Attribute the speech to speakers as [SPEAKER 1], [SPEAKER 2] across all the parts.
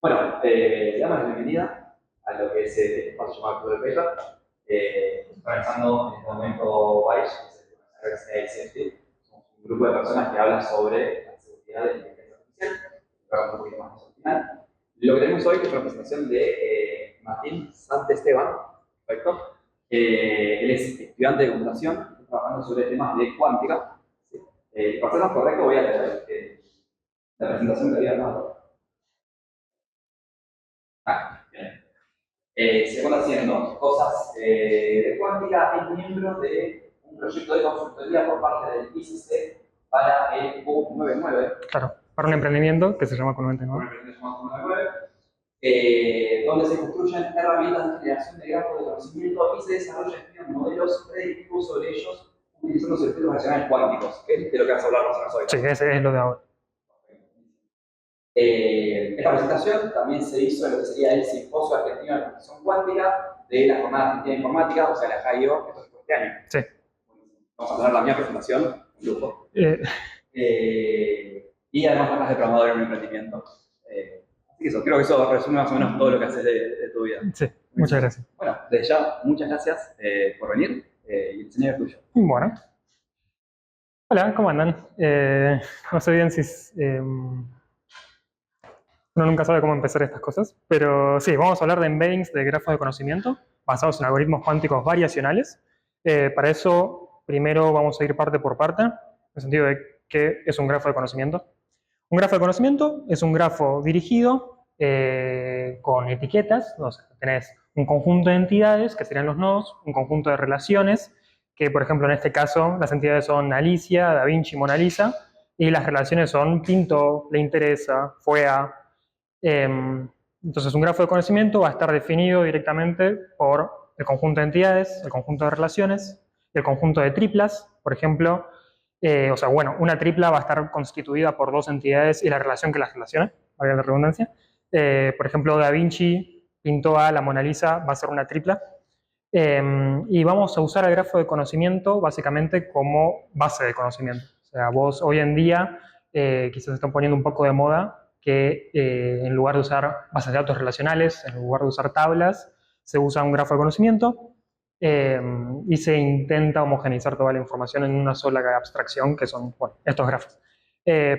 [SPEAKER 1] Bueno, le damos la bienvenida a lo que es el espacio llamado Club de Paper. Estoy organizando en este momento WISE, que es el Safety. Somos un grupo de personas que habla sobre la seguridad de la inteligencia artificial. Vamos un poquito más al final. Lo que tenemos hoy es una presentación de Martín Santesteban, ¿correcto? Él es estudiante de computación, trabajando sobre temas de cuántica. ¿Sí? Para ser más correcto, voy a leer la presentación que había dado. Bien. Se van haciendo cosas de cuántica, es miembro de un proyecto de consultoría por parte del ICC para el Q99.
[SPEAKER 2] Claro, para un emprendimiento que se llama Q99.
[SPEAKER 1] Un emprendimiento llamado Q99, donde se construyen herramientas de generación de grafos de conocimiento y se desarrollan modelos predictivos sobre ellos utilizando circuitos racionales cuánticos, que es de lo que vas a hablar más o menos hoy.
[SPEAKER 2] Sí, ese es lo de ahora.
[SPEAKER 1] Esta presentación también se hizo en lo que sería el Simposio Argentino de Computación Cuántica de la Jornada Argentina de Informática, o sea, la JAIO, esto fue este año.
[SPEAKER 2] Sí.
[SPEAKER 1] Vamos a tener la mía presentación, un lujo. Y además hablas de programador en un emprendimiento. Así que eso, creo que eso resume más o menos todo lo que haces de tu vida.
[SPEAKER 2] Sí, muchas gracias.
[SPEAKER 1] Bueno, desde ya, muchas gracias por venir y el escenario es tuyo.
[SPEAKER 2] Bueno. Hola, ¿cómo andan? No sé bien si uno nunca sabe cómo empezar estas cosas, pero sí, vamos a hablar de embeddings de grafos de conocimiento basados en algoritmos cuánticos variacionales. Para eso, primero vamos a ir parte por parte, en el sentido de qué es un grafo de conocimiento. Un grafo de conocimiento es un grafo dirigido con etiquetas, o sea, tenés un conjunto de entidades, que serían los nodos, un conjunto de relaciones, que por ejemplo en este caso las entidades son Alicia, Da Vinci, Mona Lisa, y las relaciones son Pinto, le interesa, fue a. Entonces un grafo de conocimiento va a estar definido directamente por el conjunto de entidades, el conjunto de relaciones, el conjunto de triplas, por ejemplo. O sea, bueno, una tripla va a estar constituida por dos entidades y la relación que las relaciona, valga la redundancia. Por ejemplo, Da Vinci pintó a la Mona Lisa, va a ser una tripla. Y vamos a usar el grafo de conocimiento básicamente como base de conocimiento. O sea, vos hoy en día quizás están poniendo un poco de moda que en lugar de usar bases de datos relacionales, en lugar de usar tablas, se usa un grafo de conocimiento. Y se intenta homogeneizar toda la información en una sola abstracción, que son estos grafos.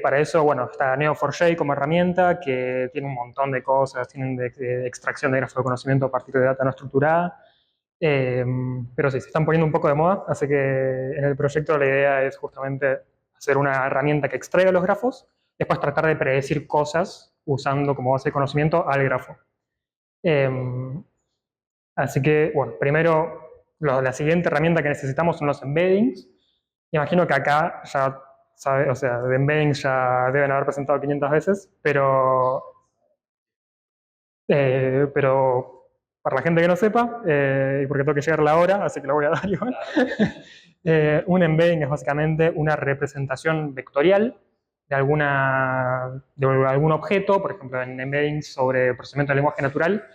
[SPEAKER 2] Para eso, bueno, está Neo4j como herramienta, que tiene un montón de cosas, tienen de extracción de grafo de conocimiento a partir de data no estructurada. Pero sí, se están poniendo un poco de moda, así que en el proyecto la idea es justamente hacer una herramienta que extraiga los grafos, después tratar de predecir cosas usando como base de conocimiento al grafo. Así que, bueno, primero la siguiente herramienta que necesitamos son los embeddings. Imagino que acá ya sabe, o sea, de embeddings ya deben haber presentado 500 veces, pero para la gente que no sepa, y porque tengo que llegar la hora, así que lo voy a dar igual, un embedding es básicamente una representación vectorial de algún objeto. Por ejemplo, en embeddings sobre procesamiento del lenguaje natural,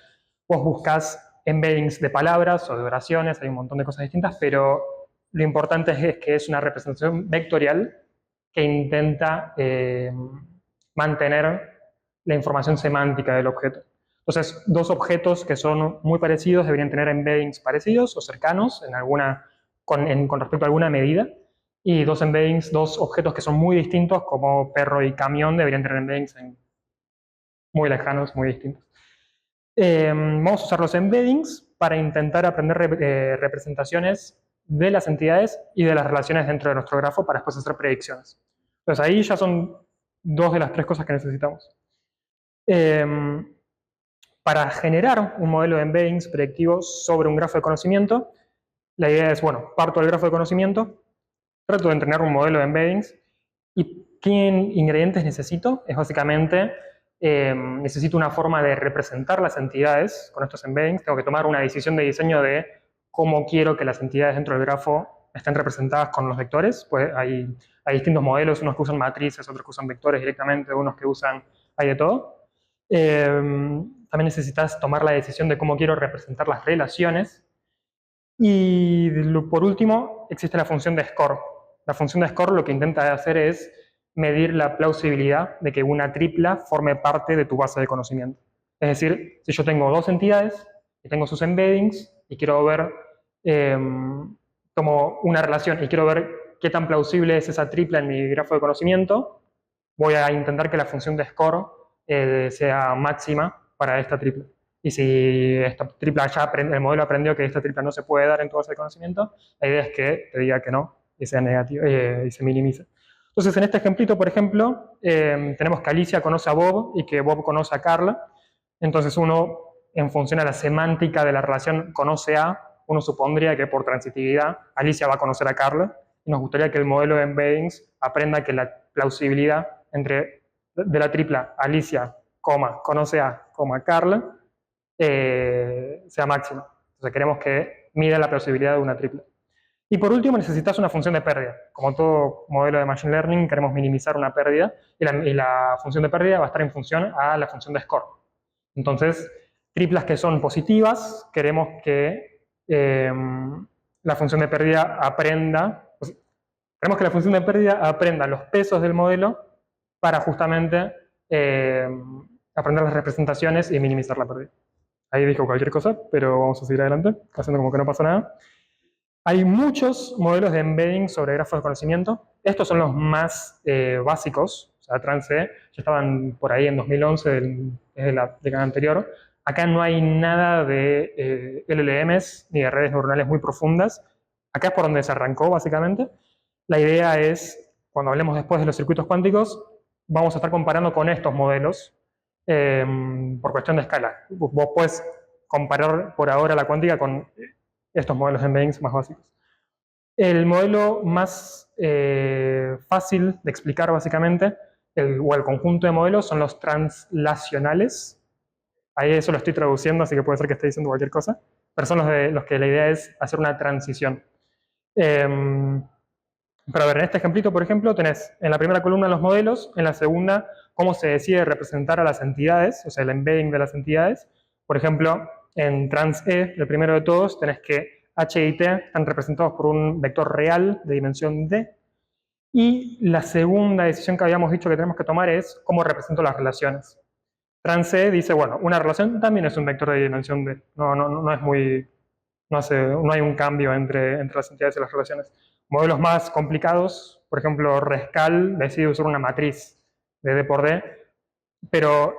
[SPEAKER 2] vos buscas embeddings de palabras o de oraciones, hay un montón de cosas distintas, pero lo importante es que es una representación vectorial que intenta mantener la información semántica del objeto. Entonces, dos objetos que son muy parecidos deberían tener embeddings parecidos o cercanos con respecto a alguna medida, y dos objetos que son muy distintos, como perro y camión, deberían tener embeddings muy lejanos, muy distintos. Vamos a usar los embeddings para intentar aprender representaciones de las entidades y de las relaciones dentro de nuestro grafo para después hacer predicciones. Entonces ahí ya son dos de las tres cosas que necesitamos. Para generar un modelo de embeddings predictivo sobre un grafo de conocimiento, la idea es, bueno, parto del grafo de conocimiento, trato de entrenar un modelo de embeddings, y ¿qué ingredientes necesito? Es básicamente, necesito una forma de representar las entidades con estos embeddings. Tengo que tomar una decisión de diseño de cómo quiero que las entidades dentro del grafo estén representadas con los vectores. Pues hay distintos modelos, unos que usan matrices, otros que usan vectores directamente, unos que hay de todo. También necesitas tomar la decisión de cómo quiero representar las relaciones. Y por último, existe la función de score. La función de score lo que intenta hacer es medir la plausibilidad de que una tripla forme parte de tu base de conocimiento. Es decir, si yo tengo dos entidades y tengo sus embeddings y quiero ver como una relación y quiero ver qué tan plausible es esa tripla en mi grafo de conocimiento, voy a intentar que la función de score sea máxima para esta tripla. Y si esta tripla ya el modelo aprendió que esta tripla no se puede dar en todo ese conocimiento, la idea es que te diga que no y sea negativo y se minimice. Entonces, en este ejemplito, por ejemplo, tenemos que Alicia conoce a Bob y que Bob conoce a Carla. Entonces, uno, en función a la semántica de la relación conoce a, uno supondría que por transitividad Alicia va a conocer a Carla, y nos gustaría que el modelo de embeddings aprenda que la plausibilidad de la tripla Alicia, conoce a, Carla, sea máxima. Entonces queremos que mida la plausibilidad de una tripla. Y por último necesitas una función de pérdida. Como todo modelo de Machine Learning, queremos minimizar una pérdida y la función de pérdida va a estar en función a la función de score. Entonces, triplas que son positivas, queremos que la función de pérdida aprenda, queremos que la función de pérdida aprenda los pesos del modelo para justamente aprender las representaciones y minimizar la pérdida. Ahí dijo cualquier cosa, pero vamos a seguir adelante, haciendo como que no pasa nada. Hay muchos modelos de embedding sobre grafos de conocimiento. Estos son los más básicos. O sea, Trance ya estaban por ahí en 2011, desde la década anterior. Acá no hay nada de LLMs ni de redes neuronales muy profundas. Acá es por donde se arrancó, básicamente. La idea es, cuando hablemos después de los circuitos cuánticos, vamos a estar comparando con estos modelos por cuestión de escala. Vos podés comparar por ahora la cuántica con estos modelos de embeddings más básicos. El modelo más fácil de explicar, básicamente, o el conjunto de modelos, son los translacionales. Ahí eso lo estoy traduciendo, así que puede ser que esté diciendo cualquier cosa, pero son los que la idea es hacer una transición. Pero a ver, en este ejemplito, por ejemplo, tenés en la primera columna los modelos, en la segunda cómo se decide representar a las entidades, o sea, el embedding de las entidades. Por ejemplo, en trans-E, el primero de todos, tenés que H y T están representados por un vector real de dimensión D. Y la segunda decisión que habíamos dicho que tenemos que tomar es cómo represento las relaciones. Trans-E dice, bueno, una relación también es un vector de dimensión D. No es muy... No hay un cambio entre las entidades y las relaciones. Modelos más complicados, por ejemplo, Rescal decide usar una matriz de D por D, pero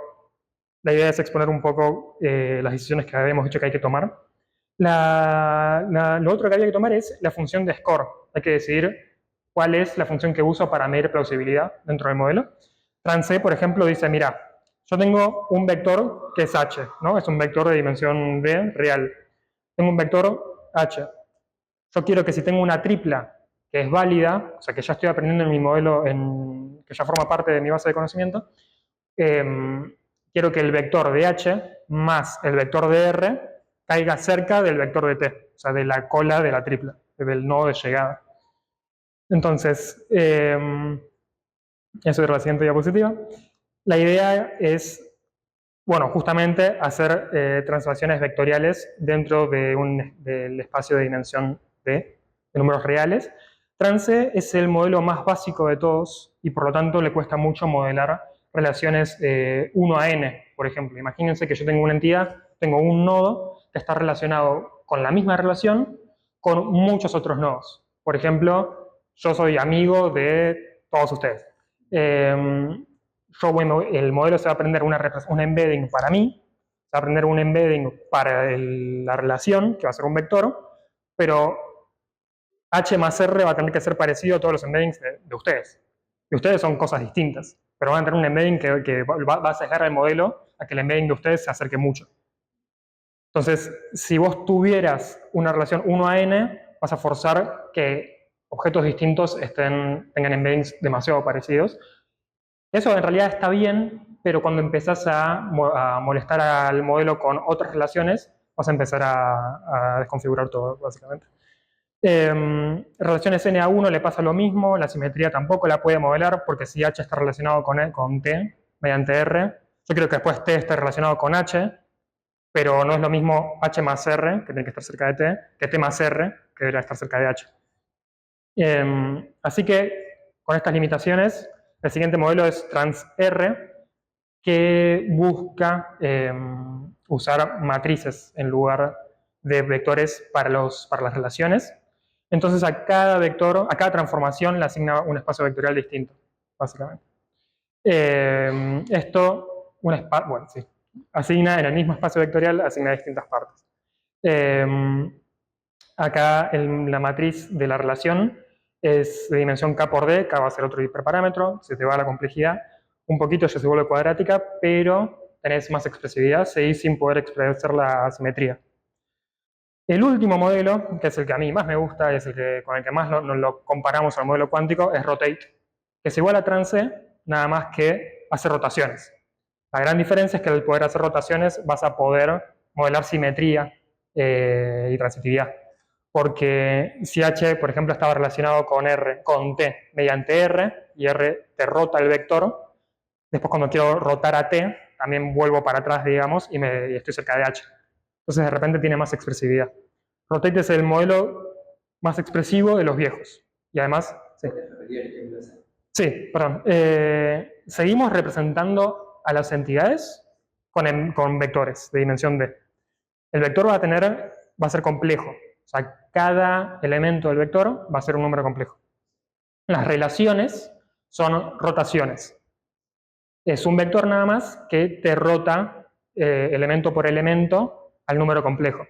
[SPEAKER 2] la idea es exponer un poco las decisiones que habíamos dicho que hay que tomar. Lo otro que había que tomar es la función de score. Hay que decidir cuál es la función que uso para medir plausibilidad dentro del modelo. Trans-E, por ejemplo, dice, mira, yo tengo un vector que es H, ¿no? Es un vector de dimensión D real. Tengo un vector H. Yo quiero que si tengo una tripla que es válida, o sea, que ya estoy aprendiendo en mi modelo, que ya forma parte de mi base de conocimiento, quiero que el vector de H más el vector de R caiga cerca del vector de T, o sea, de la cola de la tripla, del nodo de llegada. Entonces, eso era la siguiente diapositiva. La idea es, bueno, justamente hacer translaciones vectoriales dentro del espacio de dimensión D, de números reales. Trance es el modelo más básico de todos y por lo tanto le cuesta mucho modelar relaciones 1 a n, por ejemplo. Imagínense que yo tengo una entidad, tengo un nodo que está relacionado con la misma relación con muchos otros nodos. Por ejemplo, yo soy amigo de todos ustedes. El modelo se va a aprender un embedding para mí, se va a aprender un embedding para la relación, que va a ser un vector, pero H más R va a tener que ser parecido a todos los embeddings de ustedes. Y ustedes son cosas distintas, pero van a tener un embedding que va a sesgar al modelo a que el embedding de ustedes se acerque mucho. Entonces, si vos tuvieras una relación 1 a n, vas a forzar que objetos distintos tengan embeddings demasiado parecidos. Eso en realidad está bien, pero cuando empezás a molestar al modelo con otras relaciones, vas a empezar a desconfigurar todo, básicamente. Relaciones n a 1 le pasa lo mismo, la simetría tampoco la puede modelar, porque si H está relacionado con T mediante R, yo creo que después T esté relacionado con H, pero no es lo mismo H más R, que tiene que estar cerca de T, que T más R, que debería estar cerca de H. Así que, con estas limitaciones, el siguiente modelo es trans-R, que busca usar matrices en lugar de vectores para las relaciones. Entonces a cada vector, a cada transformación le asigna un espacio vectorial distinto, básicamente. Esto, bueno, sí, asigna en el mismo espacio vectorial, asigna distintas partes. Acá la matriz de la relación es de dimensión k por d, k va a ser otro hiperparámetro, se te va la complejidad, un poquito ya se vuelve cuadrática, pero tenés más expresividad, seguís sin poder expresar la simetría. El último modelo, que es el que a mí más me gusta, es el que, con el que más lo comparamos al modelo cuántico, es Rotate, que es igual a trance, nada más que hace rotaciones. La gran diferencia es que al poder hacer rotaciones vas a poder modelar simetría y transitividad. Porque si H, por ejemplo, estaba relacionado con T mediante R, y R te rota el vector, después cuando quiero rotar a T, también vuelvo para atrás, digamos, y estoy cerca de H. Entonces de repente tiene más expresividad. Rotate es el modelo más expresivo de los viejos. Y además... Sí, perdón. Seguimos representando a las entidades con vectores de dimensión D. El vector va a ser complejo. O sea, cada elemento del vector va a ser un número complejo. Las relaciones son rotaciones. Es un vector nada más que te rota elemento por elemento al número complejo.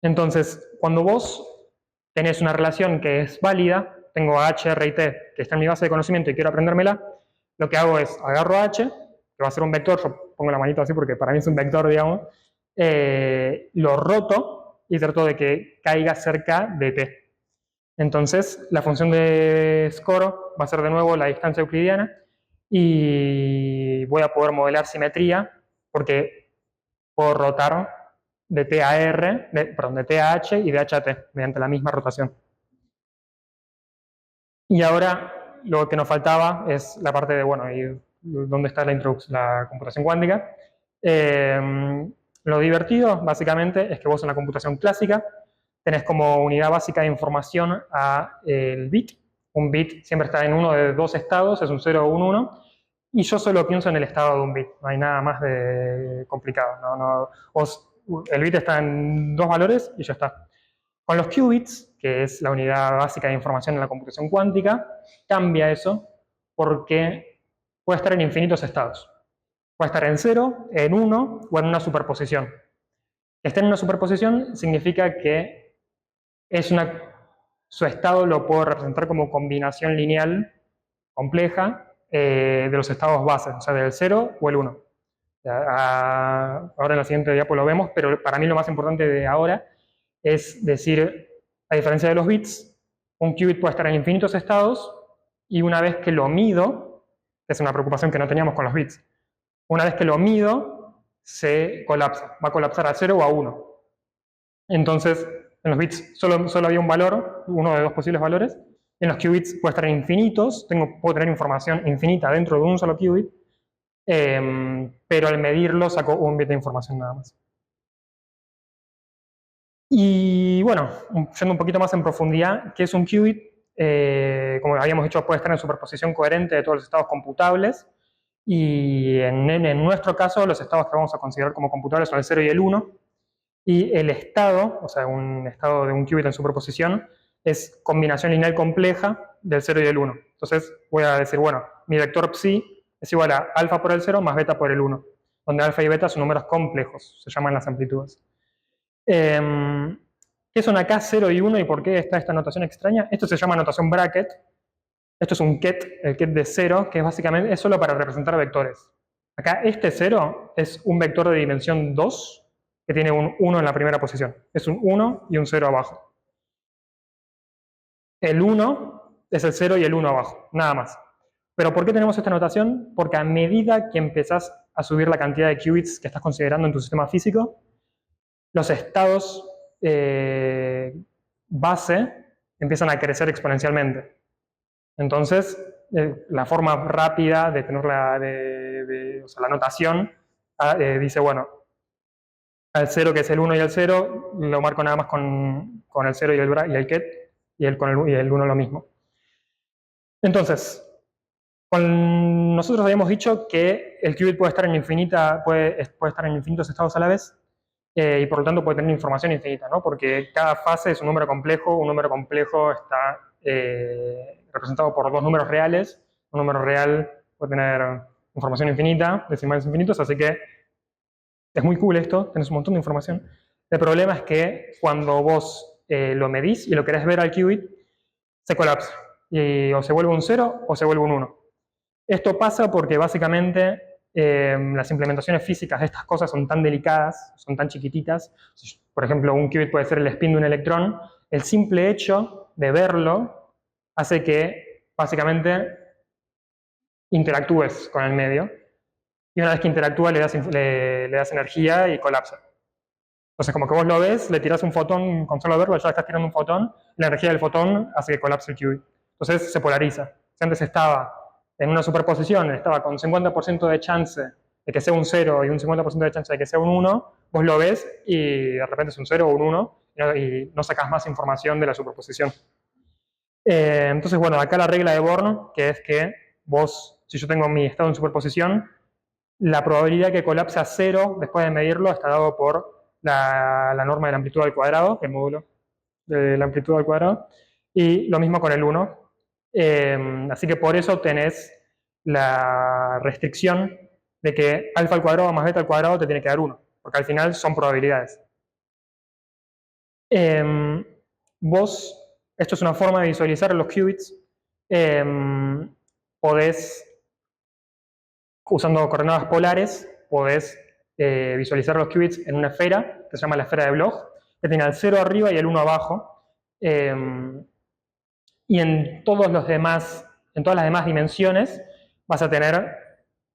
[SPEAKER 2] Entonces, cuando vos tenés una relación que es válida, tengo a H, R y T, que está en mi base de conocimiento y quiero aprendérmela, lo que hago es agarro a H, que va a ser un vector, yo pongo la manito así porque para mí es un vector, digamos, lo roto y trato de que caiga cerca de T. Entonces, la función de score va a ser de nuevo la distancia euclidiana y voy a poder modelar simetría porque puedo rotar de T a R, de T a H y de H a T mediante la misma rotación. Y ahora lo que nos faltaba es la parte de, bueno, ¿y dónde está la computación cuántica? Lo divertido, básicamente, es que vos en la computación clásica tenés como unidad básica de información el bit. Un bit siempre está en uno de dos estados, es un 0 o un 1, y yo solo pienso en el estado de un bit, no hay nada más de complicado. El bit está en dos valores y ya está. Con los qubits, que es la unidad básica de información en la computación cuántica, cambia eso porque puede estar en infinitos estados. Puede estar en 0, en 1 o en una superposición. Que esté en una superposición significa que su estado lo puedo representar como combinación lineal compleja de los estados base, o sea, del 0 o el 1. Ahora en la siguiente diapo lo vemos, pero para mí lo más importante de ahora es decir, a diferencia de los bits, un qubit puede estar en infinitos estados y una vez que lo mido, es una preocupación que no teníamos con los bits, una vez que lo mido, se colapsa, va a colapsar a 0 o a 1. Entonces, en los bits solo había un valor, uno de dos posibles valores. En los qubits puede estar en infinitos, puedo tener información infinita dentro de un solo qubit, pero al medirlo saco un bit de información nada más. Y bueno, yendo un poquito más en profundidad, ¿qué es un qubit? Como habíamos dicho, puede estar en superposición coherente de todos los estados computables. Y en nuestro caso, los estados que vamos a considerar como computables son el 0 y el 1. Y el estado, o sea, un estado de un qubit en superposición, es combinación lineal compleja del 0 y del 1. Entonces voy a decir, bueno, mi vector psi es igual a alfa por el 0 más beta por el 1, donde alfa y beta son números complejos, se llaman las amplitudes. ¿Qué son acá 0 y 1 y por qué está esta notación extraña? Esto se llama notación bracket. Esto es un ket, el ket de 0, que básicamente es solo para representar vectores. Acá este 0 es un vector de dimensión 2 que tiene un 1 en la primera posición. Es un 1 y un 0 abajo. El 1 es el 0 y el 1 abajo, nada más. ¿Pero por qué tenemos esta notación? Porque a medida que empezás a subir la cantidad de qubits que estás considerando en tu sistema físico, los estados base empiezan a crecer exponencialmente. Entonces, la forma rápida de tener la notación dice, bueno, al 0 que es el 1 y el 0, lo marco nada más con el 0 y el, ket, y el 1 lo mismo. Entonces, Nosotros habíamos dicho que el qubit puede estar en puede estar en infinitos estados a la vez, y por lo tanto puede tener información infinita, ¿no? Porque cada fase es un número complejo está representado por dos números reales, un número real puede tener información infinita, decimales infinitos, así que es muy cool esto, tenés un montón de información. El problema es que cuando vos lo medís y lo querés ver al qubit, se colapsa, y o se vuelve un 0 o se vuelve un 1. Esto pasa porque básicamente las implementaciones físicas de estas cosas son tan delicadas, son tan chiquititas. Por ejemplo, un qubit puede ser el spin de un electrón. El simple hecho de verlo hace que básicamente interactúes con el medio. Y una vez que interactúa le das energía y colapsa. Entonces, como que vos lo ves, le tirás un fotón, con solo verlo ya estás tirando un fotón, la energía del fotón hace que colapse el qubit. Entonces se polariza. Si antes estaba en una superposición, estaba con 50% de chance de que sea un 0 y un 50% de chance de que sea un 1, vos lo ves y de repente es un 0 o un 1 y no sacás más información de la superposición. Entonces, bueno, acá la regla de Born, que es que vos, si yo tengo mi estado en superposición, la probabilidad que colapse a 0 después de medirlo está dado por la norma de la amplitud al cuadrado, el módulo de la amplitud al cuadrado, y lo mismo con el 1. Así que por eso tenés la restricción de que alfa al cuadrado más beta al cuadrado te tiene que dar 1, porque al final son probabilidades. Vos, esto es una forma de visualizar los qubits, podés, usando coordenadas polares, podés visualizar los qubits en una esfera, que se llama la esfera de Bloch, que tiene el 0 arriba y el 1 abajo. Y en todas las demás dimensiones vas a tener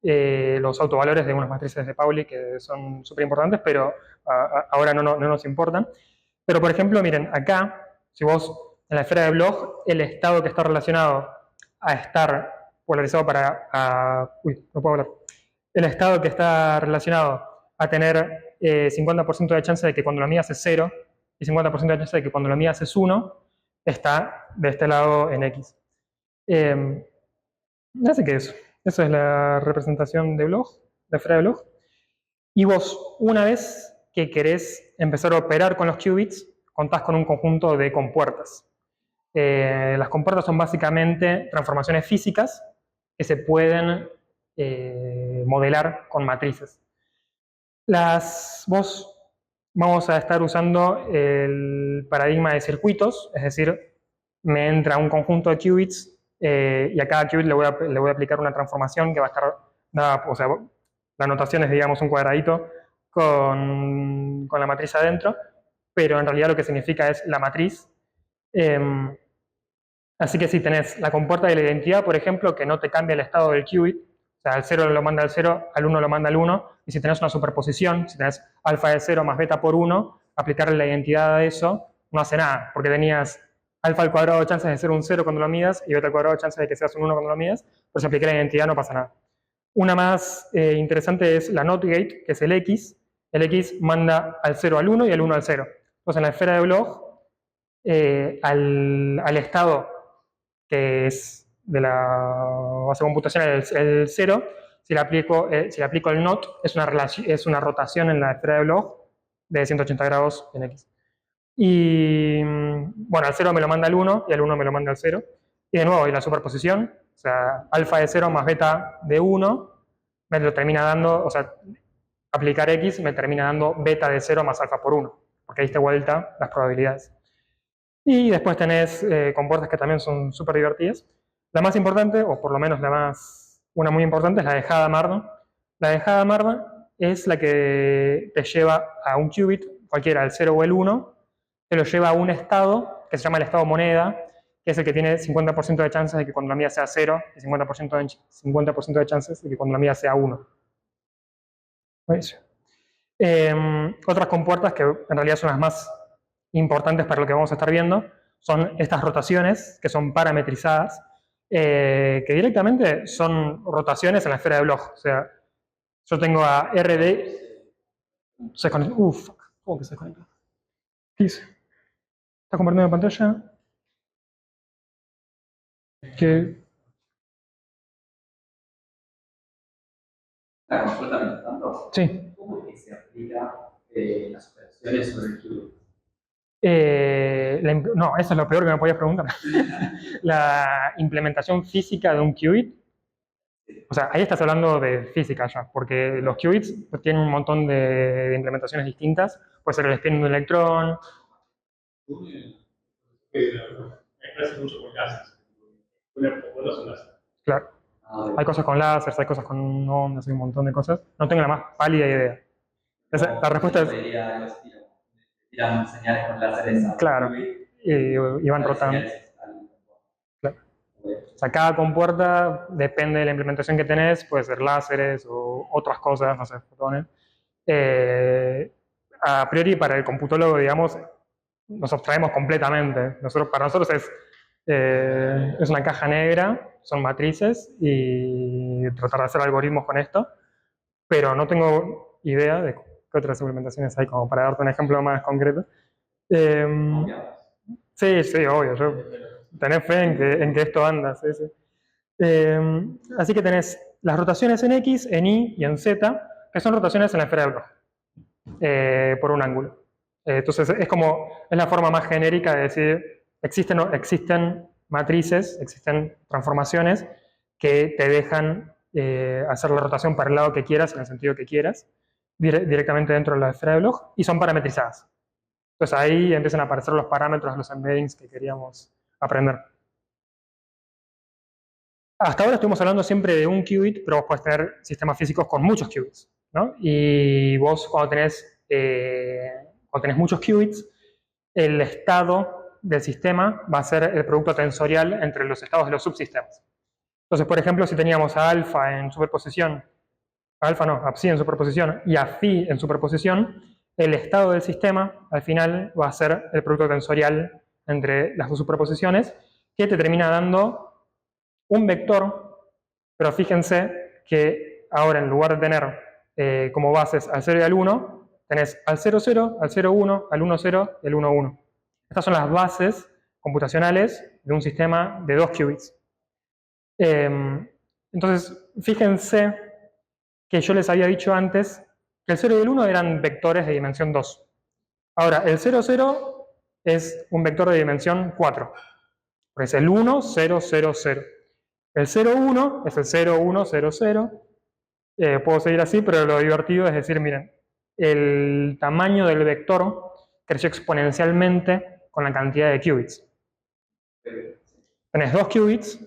[SPEAKER 2] los autovalores de unas matrices de Pauli que son súper importantes, pero ahora no nos importan. Pero por ejemplo, miren, acá, si vos en la esfera de Bloch, el estado que está relacionado a estar polarizado no puedo hablar. El estado que está relacionado a tener 50% de chance de que cuando lo mías es 0 y 50% de chance de que cuando lo mías es 1, está de este lado en X. Así que eso es la representación de Bloch, la esfera de Bloch. Y vos, una vez que querés empezar a operar con los qubits, contás con un conjunto de compuertas. Las compuertas son básicamente transformaciones físicas que se pueden modelar con matrices. Vos vamos a estar usando el paradigma de circuitos, es decir, me entra un conjunto de qubits y a cada qubit le voy a aplicar una transformación que va a estar dada, o sea, la notación es, digamos, un cuadradito con la matriz adentro, pero en realidad lo que significa es la matriz. Así que si tenés la compuerta de la identidad, por ejemplo, que no te cambia el estado del qubit, o sea, al 0 lo manda al 0, al 1 lo manda al 1, y si tenés una superposición, si tenés alfa de 0 más beta por 1, aplicarle la identidad a eso no hace nada, porque tenías alfa al cuadrado de chances de ser un 0 cuando lo midas y beta al cuadrado de chances de que seas un 1 cuando lo midas, pero si apliqué la identidad no pasa nada. Una más interesante es la NOT gate, que es el X. El X manda al 0 al 1 y al 1 al 0. Entonces en la esfera de Bloch, al estado que es de la base computacional el 0, si le aplico el NOT, es una rotación en la esfera de Bloch de 180 grados en X. Y bueno, al 0 me lo manda al 1 y al 1 me lo manda al 0. Y de nuevo, y la superposición, o sea, alfa de 0 más beta de 1, me lo termina dando, o sea, aplicar X me termina dando beta de 0 más alfa por 1, porque ahí está vuelta las probabilidades. Y después tenés compuertas que también son súper divertidas. La más importante, o por lo menos una muy importante, es la de Hadamard. La de Hadamard es la que te lleva a un qubit, cualquiera, el 0 o el 1, te lo lleva a un estado que se llama el estado moneda, que es el que tiene 50% de chances de que cuando la mía sea 0 y 50% de chances de que cuando la mía sea 1. Otras compuertas que en realidad son las más importantes para lo que vamos a estar viendo son estas rotaciones que son parametrizadas, que directamente son rotaciones en la esfera de Bloch. O sea, yo tengo a RD. Se desconectó. ¿Cómo que se desconectó? ¿Qué hice? ¿Está compartiendo pantalla? ¿Qué?
[SPEAKER 1] La consulta mientras tanto.
[SPEAKER 2] Sí.
[SPEAKER 1] ¿Cómo es que se aplica las operaciones sobre el qubit?
[SPEAKER 2] No, eso es lo peor que me podías preguntar. La implementación física de un qubit, o sea, ahí estás hablando de física ya, porque los qubits tienen un montón de implementaciones distintas. Puede ser el spin de un electrón.
[SPEAKER 3] Hace mucho con gases. Bueno, son láser.
[SPEAKER 2] Claro. Hay cosas con láseres, hay cosas con ondas, hay un montón de cosas. No tengo la más pálida idea. La respuesta es...
[SPEAKER 1] Tiran señales con láseres al
[SPEAKER 2] Claro.
[SPEAKER 1] qubit.
[SPEAKER 2] Y van rotando. Claro. O sea, cada compuerta depende de la implementación que tenés, puede ser láseres o otras cosas, no sé, fotones. A priori, para el computólogo, digamos, nos abstraemos completamente. Para nosotros es una caja negra, son matrices, y tratar de hacer algoritmos con esto, pero no tengo idea de qué otras implementaciones hay, como para darte un ejemplo más concreto. Sí, sí, obvio. Tenés fe en que esto anda. Sí, sí. Así que tenés las rotaciones en X, en Y y en Z, que son rotaciones en la esfera del Bro, por un ángulo. Entonces es la forma más genérica de decir, existen matrices, existen transformaciones que te dejan hacer la rotación para el lado que quieras, en el sentido que quieras, directamente dentro de la esfera de Bloch, y son parametrizadas. Entonces ahí empiezan a aparecer los parámetros, los embeddings que queríamos aprender. Hasta ahora estuvimos hablando siempre de un qubit, pero vos podés tener sistemas físicos con muchos qubits, ¿no? Y vos cuando tenés muchos qubits, el estado del sistema va a ser el producto tensorial entre los estados de los subsistemas. Entonces, por ejemplo, si teníamos a alfa en superposición, a psi en superposición y a phi en superposición, el estado del sistema al final va a ser el producto tensorial entre las dos superposiciones, que te termina dando un vector, pero fíjense que ahora en lugar de tener como bases al 0 y al 1, tenés al 0, 0, al 0, 1, al 1, 0 y al 1, 1. Estas son las bases computacionales de un sistema de 2 qubits. Entonces, fíjense que yo les había dicho antes que el 0 y el 1 eran vectores de dimensión 2. Ahora, el 0, 0 es un vector de dimensión 4. Es el 1, 0, 0, 0. El 0, 1 es el 0, 1, 0, 0. Puedo seguir así, pero lo divertido es decir, miren, el tamaño del vector creció exponencialmente con la cantidad de qubits. Tenés 2 qubits,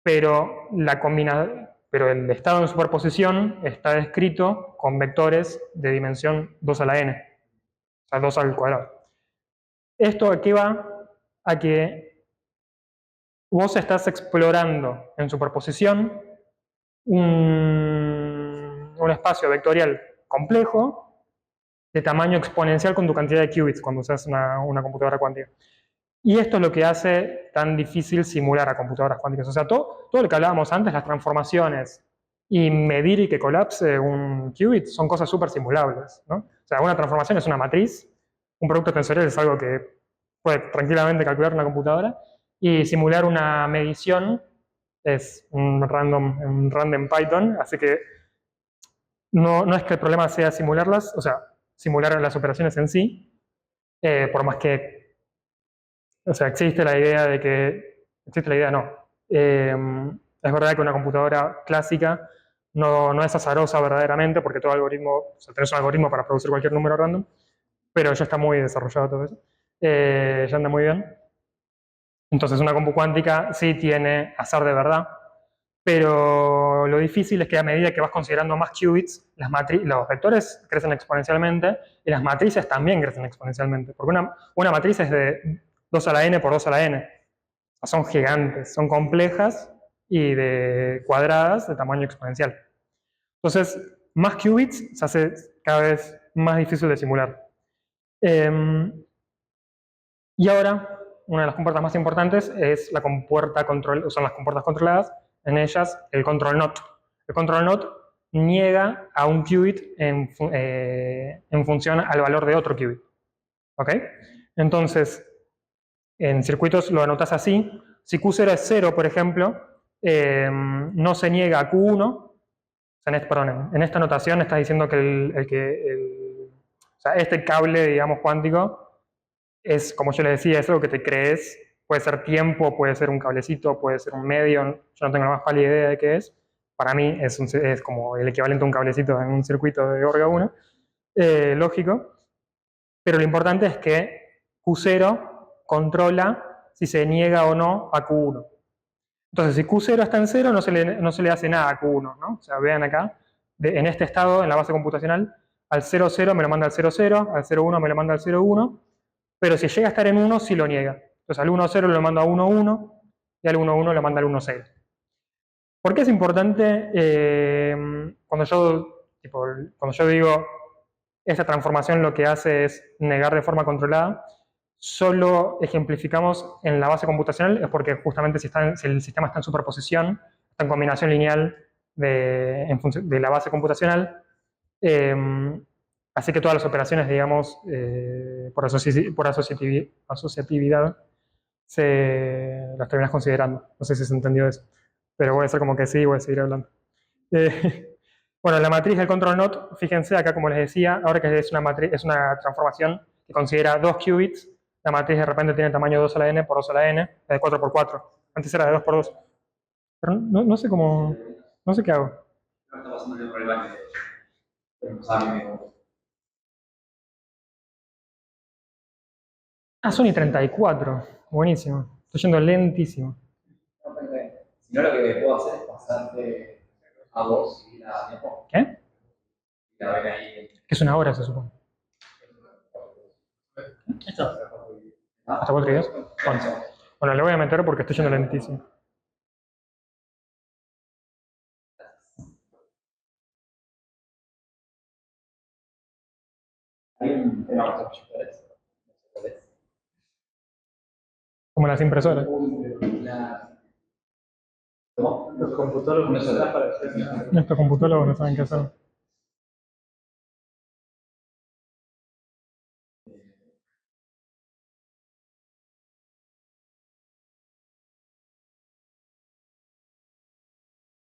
[SPEAKER 2] pero el estado en superposición está descrito con vectores de dimensión 2 a la n, o sea, 2 al cuadrado. ¿Esto a qué va? A que vos estás explorando en superposición un espacio vectorial complejo de tamaño exponencial con tu cantidad de qubits cuando usas una computadora cuántica. Y esto es lo que hace tan difícil simular a computadoras cuánticas. O sea, todo lo que hablábamos antes, las transformaciones y medir y que colapse un qubit, son cosas súper simulables, ¿no? O sea, una transformación es una matriz, un producto tensorial es algo que puede tranquilamente calcular una computadora, y simular una medición es un random Python, así que no es que el problema sea simularlas, o sea, simular las operaciones en sí, por más que, o sea, existe la idea, no. Es verdad que una computadora clásica no es azarosa verdaderamente, porque todo algoritmo, o sea, tenés un algoritmo para producir cualquier número random, pero ya está muy desarrollado todo eso. Ya anda muy bien. Entonces una compu cuántica sí tiene azar de verdad, pero lo difícil es que a medida que vas considerando más qubits, los vectores crecen exponencialmente y las matrices también crecen exponencialmente, porque una matriz es de 2 a la n por 2 a la n. O sea, son gigantes, son complejas y de cuadradas de tamaño exponencial. Entonces, más qubits se hace cada vez más difícil de simular. Y ahora, una de las compuertas más importantes es la compuerta son las compuertas controladas, en ellas el control not. El control not niega a un qubit en función al valor de otro qubit. ¿Ok? Entonces, en circuitos lo anotas así. Si Q0 es 0, por ejemplo, no se niega a Q1, perdón, en esta notación estás diciendo que o sea, este cable, digamos, cuántico es, como yo les decía, es algo que te crees. Puede ser tiempo, puede ser un cablecito, puede ser un medio. Yo no tengo la más pálida idea de qué es. Para mí es como el equivalente a un cablecito en un circuito de Orga 1, lógico. Pero lo importante es que Q0 controla si se niega o no a Q1. Entonces, si Q0 está en 0, no se le hace nada a Q1, ¿no? O sea, vean acá, en este estado, en la base computacional, al 0, 0 me lo manda al 0, 0, al 0, 1 me lo manda al 0, 1, pero si llega a estar en 1, sí lo niega. Entonces, al 1, 0 lo manda a 1, 1, y al 1, 1 lo manda al 1, 0. ¿Por qué es importante cuando yo digo esta transformación lo que hace es negar de forma controlada? Solo ejemplificamos en la base computacional, es porque justamente si el sistema está en superposición, está en combinación lineal de la base computacional, así que todas las operaciones, digamos, por asociatividad, las terminas considerando. No sé si se entendió eso, pero voy a hacer como que sí, voy a seguir hablando. Bueno, la matriz del control NOT, fíjense acá como les decía, ahora que es una transformación que considera 2 qubits, la matriz de repente tiene tamaño 2 a la n por 2 a la n, de 4 por 4. Antes era de 2 por 2. Pero no sé cómo, no sé qué hago.
[SPEAKER 1] No está pasando el problema que empezaba a mí.
[SPEAKER 2] Ah, Sony 34. Buenísimo. Estoy yendo lentísimo.
[SPEAKER 1] Si no, lo que puedo hacer es pasarte a vos y la demo.
[SPEAKER 2] ¿Qué?
[SPEAKER 1] Y la ven ahí.
[SPEAKER 2] Que es una hora, se supone.
[SPEAKER 3] Esto.
[SPEAKER 2] ¿Hasta 4 y 10? Bueno, le voy a meter porque estoy yendo lentísimo.
[SPEAKER 1] Hay un tema con los proyectores.
[SPEAKER 2] Como las impresoras.
[SPEAKER 1] ¿Cómo?
[SPEAKER 3] Los computadores no se dan para hacer.
[SPEAKER 2] Estos computólogos no saben qué hacer.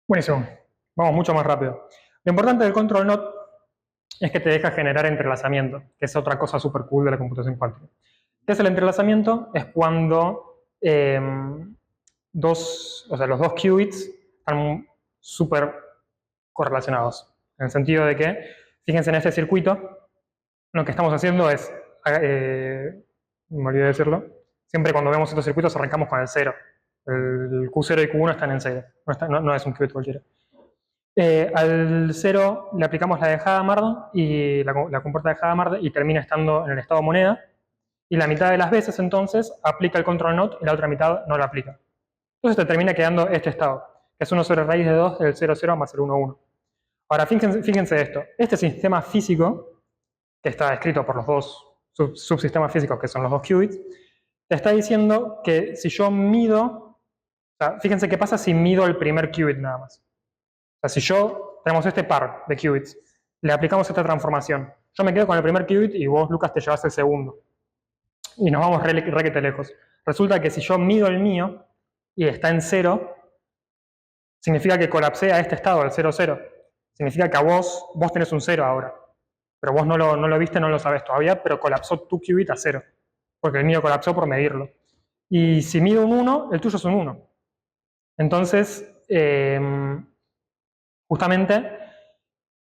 [SPEAKER 2] Buenísimo. Vamos mucho más rápido. Lo importante del control NOT es que te deja generar entrelazamiento, que es otra cosa súper cool de la computación cuántica. ¿Qué es el entrelazamiento? Es cuando los dos qubits están súper correlacionados. En el sentido de que, fíjense en este circuito, lo que estamos haciendo es, me olvidé de decirlo, siempre cuando vemos estos circuitos arrancamos con el 0. El Q0 y Q1 están en 0. No es un qubit cualquiera. Al 0 le aplicamos la de Hadamard y la compuerta de Hadamard y termina estando en el estado moneda. Y la mitad de las veces, entonces, aplica el control NOT y la otra mitad no la aplica. Entonces te termina quedando este estado, que es 1 sobre raíz de 2 del 0, 0 más el 1, 1. Ahora, fíjense esto. Este sistema físico, que está escrito por los dos subsistemas físicos, que son los dos qubits, te está diciendo que si yo mido, o sea, fíjense qué pasa si mido el primer qubit nada más. O sea, si tenemos este par de qubits, le aplicamos esta transformación. Yo me quedo con el primer qubit y vos, Lucas, te llevas el segundo. Y nos vamos requete lejos. Resulta que si yo mido el mío y está en 0, significa que colapsé a este estado, al 0, 0. Significa que vos tenés un 0 ahora. Pero vos no lo viste, no lo sabés todavía, pero colapsó tu qubit a 0. Porque el mío colapsó por medirlo. Y si mido un 1, el tuyo es un 1. Entonces, justamente,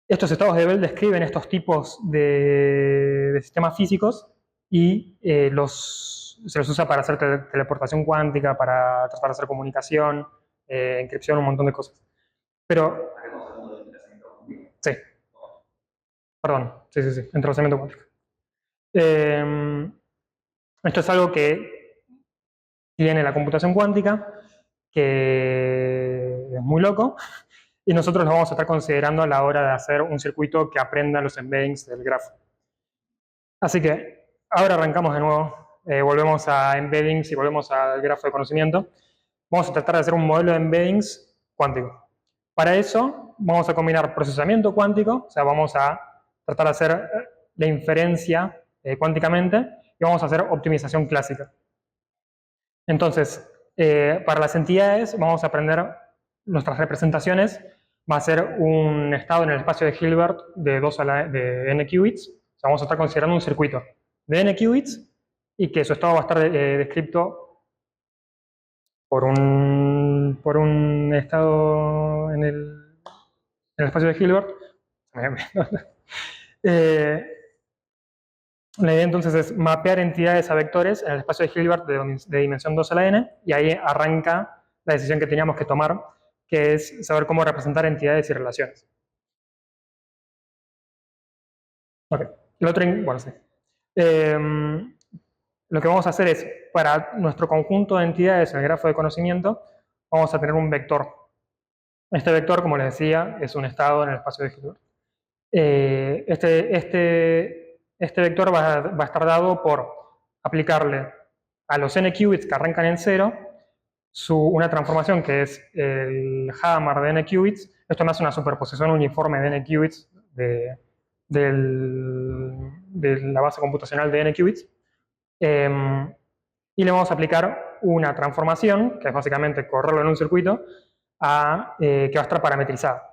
[SPEAKER 2] estos estados de Bell describen estos tipos de sistemas físicos y se los usa para hacer teleportación cuántica, para tratar de hacer comunicación, encripción, un montón de cosas. Pero, sí. Perdón, sí, entrelazamiento cuántico. Esto es algo que tiene la computación cuántica, que es muy loco, y nosotros lo vamos a estar considerando a la hora de hacer un circuito que aprenda los embeddings del grafo. Así que ahora arrancamos de nuevo, volvemos a embeddings y volvemos al grafo de conocimiento. Vamos a tratar de hacer un modelo de embeddings cuántico. Para eso vamos a combinar procesamiento cuántico, o sea, vamos a tratar de hacer la inferencia cuánticamente y vamos a hacer optimización clásica. Entonces, para las entidades vamos a aprender nuestras representaciones va a ser un estado en el espacio de Hilbert de de n qubits. O sea, vamos a estar considerando un circuito de n qubits y que su estado va a estar descrito por un estado en el espacio de Hilbert. La idea entonces es mapear entidades a vectores en el espacio de Hilbert de dimensión 2 a la n, y ahí arranca la decisión que teníamos que tomar, que es saber cómo representar entidades y relaciones. Ok, bueno, sí. Lo que vamos a hacer es, para nuestro conjunto de entidades en el grafo de conocimiento, vamos a tener un vector. Este vector, como les decía, es un estado en el espacio de Hilbert. Este vector va a estar dado por aplicarle a los n qubits que arrancan en 0 una transformación que es el Hadamard de n qubits. Esto me hace una superposición uniforme de n qubits de la base computacional de n qubits. Y le vamos a aplicar una transformación, que es básicamente correrlo en un circuito, que va a estar parametrizada.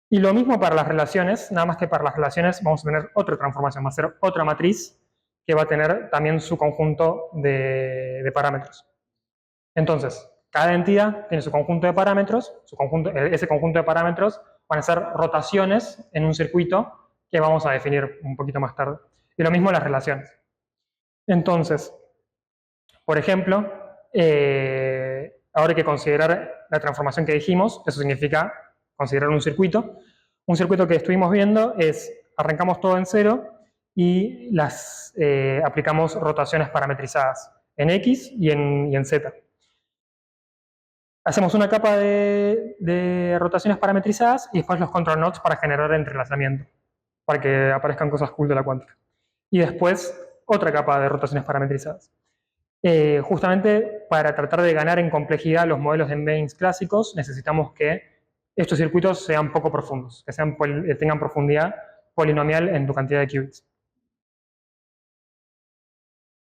[SPEAKER 2] Y lo mismo para las relaciones, nada más que para las relaciones vamos a tener otra transformación, va a ser otra matriz que va a tener también su conjunto de parámetros. Entonces, cada entidad tiene su conjunto de parámetros, ese conjunto de parámetros van a ser rotaciones en un circuito que vamos a definir un poquito más tarde. Y lo mismo las relaciones. Entonces, por ejemplo, ahora hay que considerar la transformación que dijimos, eso significa considerar un circuito. Un circuito que estuvimos viendo es, arrancamos todo en 0 y aplicamos rotaciones parametrizadas en X y en Z. Hacemos una capa de rotaciones parametrizadas y después los control nodes para generar entrelazamiento, para que aparezcan cosas cool de la cuántica. Y después otra capa de rotaciones parametrizadas. Justamente para tratar de ganar en complejidad los modelos de embeddings clásicos, necesitamos que estos circuitos sean poco profundos, que tengan profundidad polinomial en tu cantidad de qubits.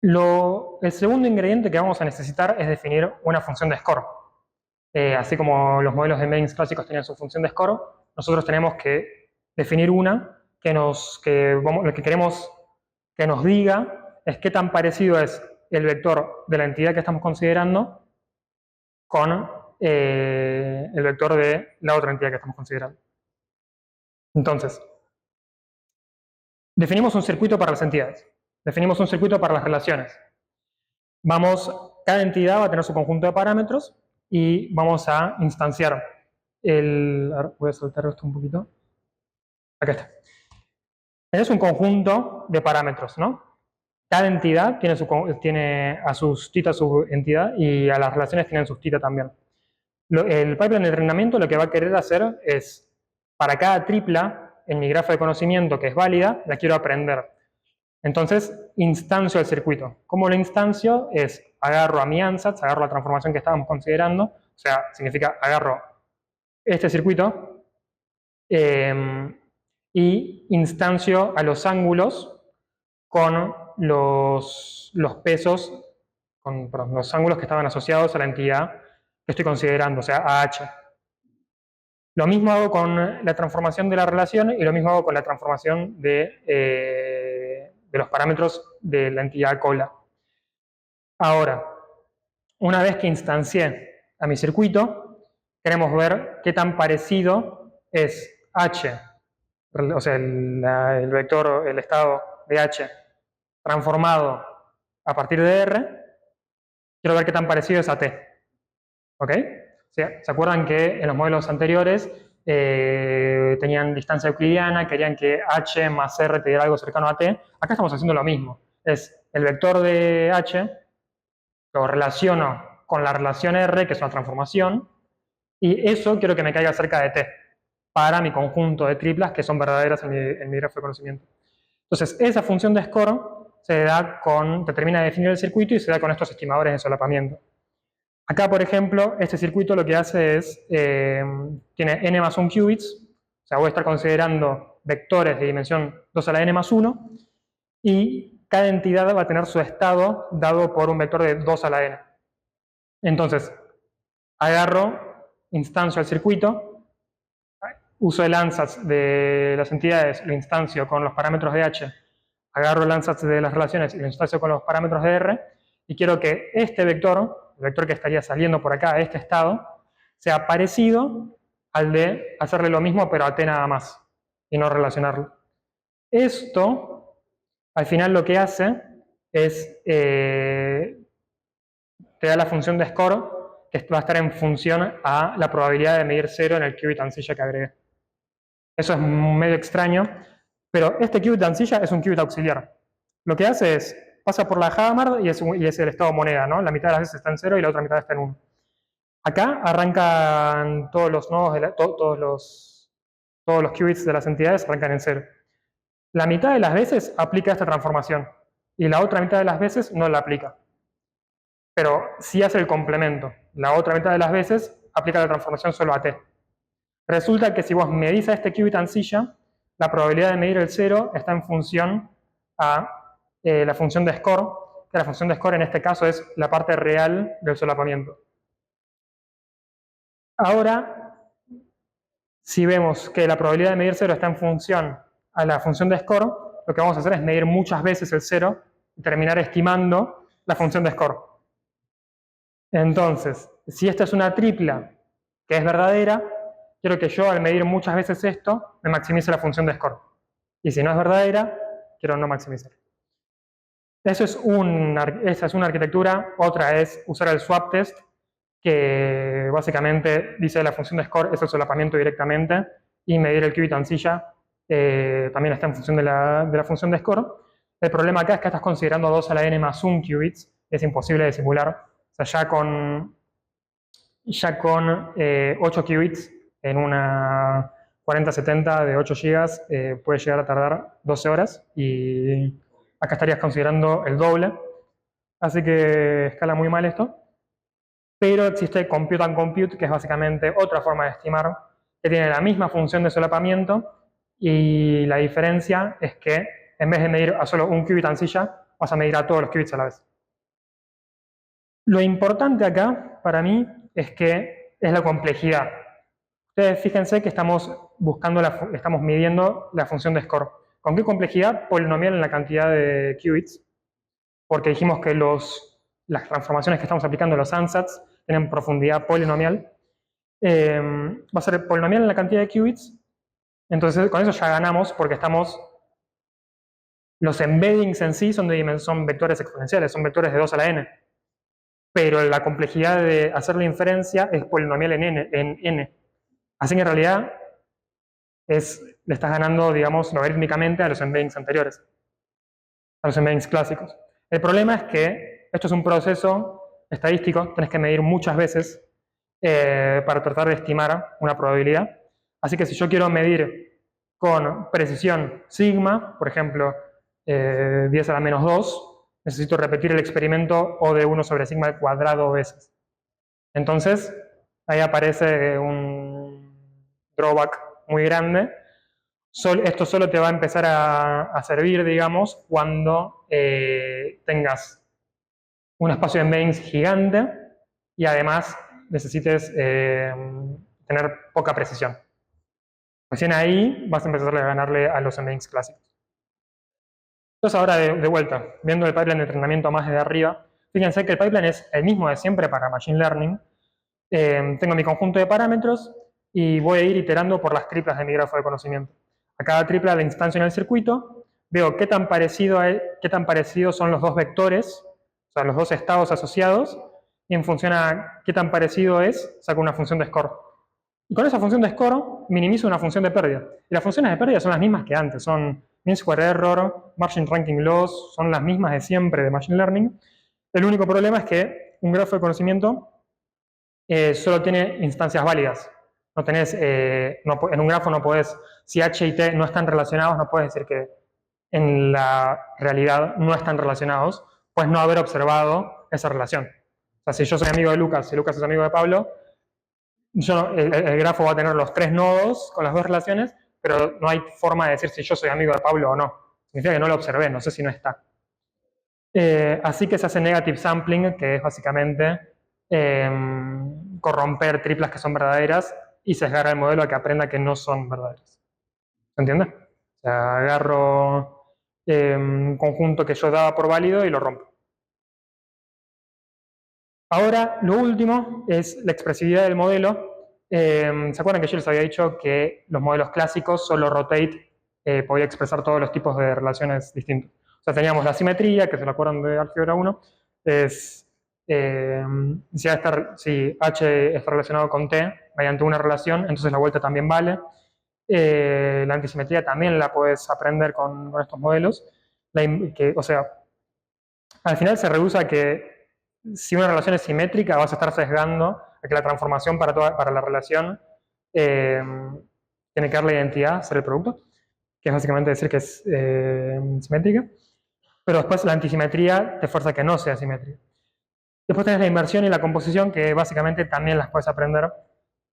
[SPEAKER 2] El segundo ingrediente que vamos a necesitar es definir una función de score. Así como los modelos de embeddings clásicos tenían su función de score, nosotros tenemos que definir una que lo que queremos que nos diga es qué tan parecido es el vector de la entidad que estamos considerando con el vector de la otra entidad que estamos considerando. Entonces, definimos un circuito para las entidades, definimos un circuito para las relaciones. Cada entidad va a tener su conjunto de parámetros y vamos a instanciar voy a saltar esto un poquito. Acá está. Es un conjunto de parámetros, ¿no? Cada entidad tiene a sus tita su entidad y a las relaciones tienen sus tita también. El pipeline de entrenamiento lo que va a querer hacer es, para cada tripla en mi grafo de conocimiento que es válida, la quiero aprender. Entonces, instancio el circuito. ¿Cómo lo instancio? Agarro a mi ansatz, agarro la transformación que estábamos considerando, o sea, significa agarro este circuito y instancio a los ángulos con los pesos, perdón, los ángulos que estaban asociados a la entidad que estoy considerando, o sea, a H. Lo mismo hago con la transformación de la relación y lo mismo hago con la transformación de los parámetros de la entidad cola. Ahora, una vez que instancié a mi circuito, queremos ver qué tan parecido es H, o sea, el vector, el estado de H transformado a partir de R, quiero ver qué tan parecido es a T. ¿Ok? ¿Se acuerdan que en los modelos anteriores tenían distancia euclidiana, querían que H más R te diera algo cercano a T? Acá estamos haciendo lo mismo. Es el vector de H, lo relaciono con la relación R, que es una transformación, y eso quiero que me caiga cerca de T, para mi conjunto de triplas que son verdaderas en mi grafo de conocimiento. Entonces, esa función de score te termina de definir el circuito y se da con estos estimadores de solapamiento. Acá, por ejemplo, este circuito lo que hace es, tiene n más 1 qubits, o sea, voy a estar considerando vectores de dimensión 2 a la n más 1, y cada entidad va a tener su estado dado por un vector de 2 a la n. Entonces, agarro, instancio al circuito, uso el ansatz de las entidades, lo instancio con los parámetros de H, agarro el ansatz de las relaciones y lo instancio con los parámetros de R, y quiero que este vector, el vector que estaría saliendo por acá, este estado, sea parecido al de hacerle lo mismo pero a t nada más, y no relacionarlo. Esto, al final lo que hace es, te da la función de score, que va a estar en función a la probabilidad de medir 0 en el qubit ancilla que agregué. Eso es medio extraño, pero este qubit ancilla es un qubit auxiliar. Lo que hace es, pasa por la Hadamard y es el estado moneda, ¿no? La mitad de las veces está en 0 y la otra mitad está en 1. Acá arrancan todos los nodos, todos los qubits de las entidades arrancan en 0. La mitad de las veces aplica esta transformación y la otra mitad de las veces no la aplica. Pero sí hace el complemento. La otra mitad de las veces aplica la transformación solo a t. Resulta que si vos medís a este qubit ancilla, la probabilidad de medir el 0 está en función a la función de score, que la función de score en este caso es la parte real del solapamiento. Ahora, si vemos que la probabilidad de medir 0 está en función a la función de score, lo que vamos a hacer es medir muchas veces el 0 y terminar estimando la función de score. Entonces, si esta es una tripla que es verdadera, quiero que yo al medir muchas veces esto, me maximice la función de score. Y si no es verdadera, quiero no maximizar. Esa es una arquitectura. Otra es usar el swap test, que básicamente dice la función de score es el solapamiento directamente, y medir el qubit ancilla también está en función de la función de score. El problema acá es que estás considerando 2 a la n más 1 qubits, es imposible de simular. O sea, ya con 8 qubits en una 4070 de 8 GB puede llegar a tardar 12 horas, y acá estarías considerando el doble. Así que escala muy mal esto. Pero existe compute and compute, que es básicamente otra forma de estimar, que tiene la misma función de solapamiento, y la diferencia es que en vez de medir a solo un qubit ancilla, vas a medir a todos los qubits a la vez. Lo importante acá, para mí, es que es la complejidad. Ustedes fíjense que estamos midiendo la función de score. ¿Con qué complejidad? Polinomial en la cantidad de qubits, porque dijimos que las transformaciones que estamos aplicando, los ansatz, tienen profundidad polinomial. Va a ser polinomial en la cantidad de qubits. Entonces, con eso ya ganamos, porque los embeddings en sí son vectores exponenciales, son vectores de 2 a la n. Pero la complejidad de hacer la inferencia es polinomial en n. Así que en realidad le estás ganando, digamos, logarítmicamente a los embeddings anteriores, a los embeddings clásicos. El problema es que esto es un proceso estadístico, tenés que medir muchas veces para tratar de estimar una probabilidad. Así que si yo quiero medir con precisión sigma, por ejemplo, 10 a la menos 2, necesito repetir el experimento O de 1 sobre sigma al cuadrado veces. Entonces, ahí aparece un drawback muy grande. Esto solo te va a empezar a servir, digamos, cuando tengas un espacio de embeddings gigante y además necesites tener poca precisión. Recién ahí vas a empezar a ganarle a los embeddings clásicos. Entonces ahora de vuelta, viendo el pipeline de entrenamiento más desde arriba, fíjense que el pipeline es el mismo de siempre para Machine Learning. Tengo mi conjunto de parámetros y voy a ir iterando por las triplas de mi grafo de conocimiento. A cada tripla la instancio en el circuito, veo qué tan parecidos son los dos vectores, o sea, los dos estados asociados, y en función a qué tan parecido es, saco una función de score. Y con esa función de score minimizo una función de pérdida. Y las funciones de pérdida son las mismas que antes, son mean square error, margin ranking loss, son las mismas de siempre de Machine Learning. El único problema es que un grafo de conocimiento solo tiene instancias válidas. No tenés, en un grafo no podés, si H y T no están relacionados, no puedes decir que en la realidad no están relacionados, pues no haber observado esa relación. O sea, si yo soy amigo de Lucas y Lucas es amigo de Pablo, el grafo va a tener los 3 nodos con las 2 relaciones, pero no hay forma de decir si yo soy amigo de Pablo o no. Significa que no lo observé, no sé si no está. Así que se hace negative sampling, que es básicamente corromper triplas que son verdaderas y sesgar al modelo a que aprenda que no son verdaderas. ¿Se entiende? O sea, agarro un conjunto que yo daba por válido y lo rompo. Ahora, lo último es la expresividad del modelo. ¿Se acuerdan que yo les había dicho que los modelos clásicos, solo rotate, podía expresar todos los tipos de relaciones distintos? O sea, teníamos la simetría, que se lo acuerdan de álgebra 1, es si H está relacionado con T mediante una relación, entonces la vuelta también vale. La antisimetría también la puedes aprender con estos modelos. O sea, al final se reduce a que si una relación es simétrica, vas a estar sesgando a que la transformación para la relación tiene que dar la identidad, ser el producto, que es básicamente decir que es simétrica. Pero después la antisimetría te fuerza a que no sea simétrica. Después tenés la inversión y la composición, que básicamente también las puedes aprender.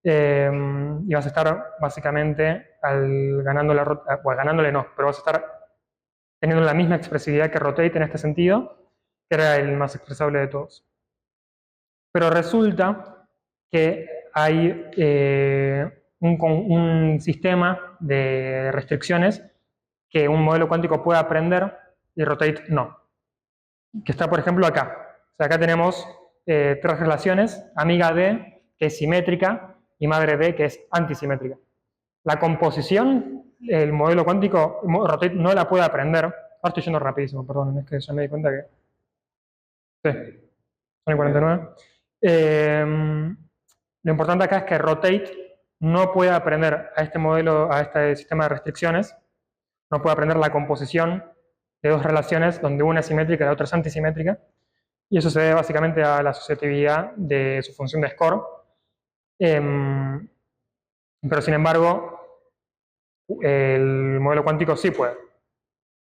[SPEAKER 2] Y vas a estar básicamente ganándole no, pero vas a estar teniendo la misma expresividad que rotate en este sentido, que era el más expresable de todos. Pero resulta que hay un sistema de restricciones que un modelo cuántico puede aprender y rotate no. Que está, por ejemplo, acá. O sea, acá tenemos tres relaciones: amiga D, que es simétrica, y madre D, que es antisimétrica. La composición, el modelo cuántico, rotate no la puede aprender. Ahora estoy yendo rapidísimo, perdón, es que ya me di cuenta que... Sí, son 49. Lo importante acá es que rotate no puede aprender a este modelo, a este sistema de restricciones, no puede aprender la composición de dos relaciones donde una es simétrica y la otra es antisimétrica, y eso se debe básicamente a la asociatividad de su función de score. Pero sin embargo, el modelo cuántico sí puede,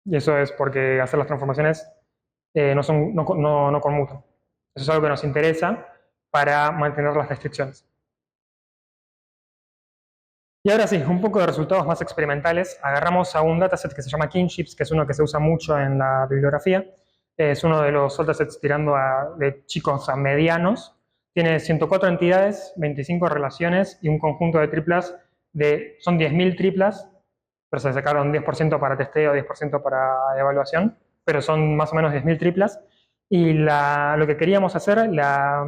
[SPEAKER 2] y eso es porque hacer las transformaciones no conmutan. Eso es algo que nos interesa para mantener las restricciones. Y ahora sí, un poco de resultados más experimentales. Agarramos a un dataset que se llama Kinships, que es uno que se usa mucho en la bibliografía. Es uno de los datasets tirando de chicos a medianos. Tiene 104 entidades, 25 relaciones y un conjunto de triplas son 10.000 triplas, pero se sacaron 10% para testeo, 10% para evaluación, pero son más o menos 10.000 triplas. Y lo que queríamos hacer, la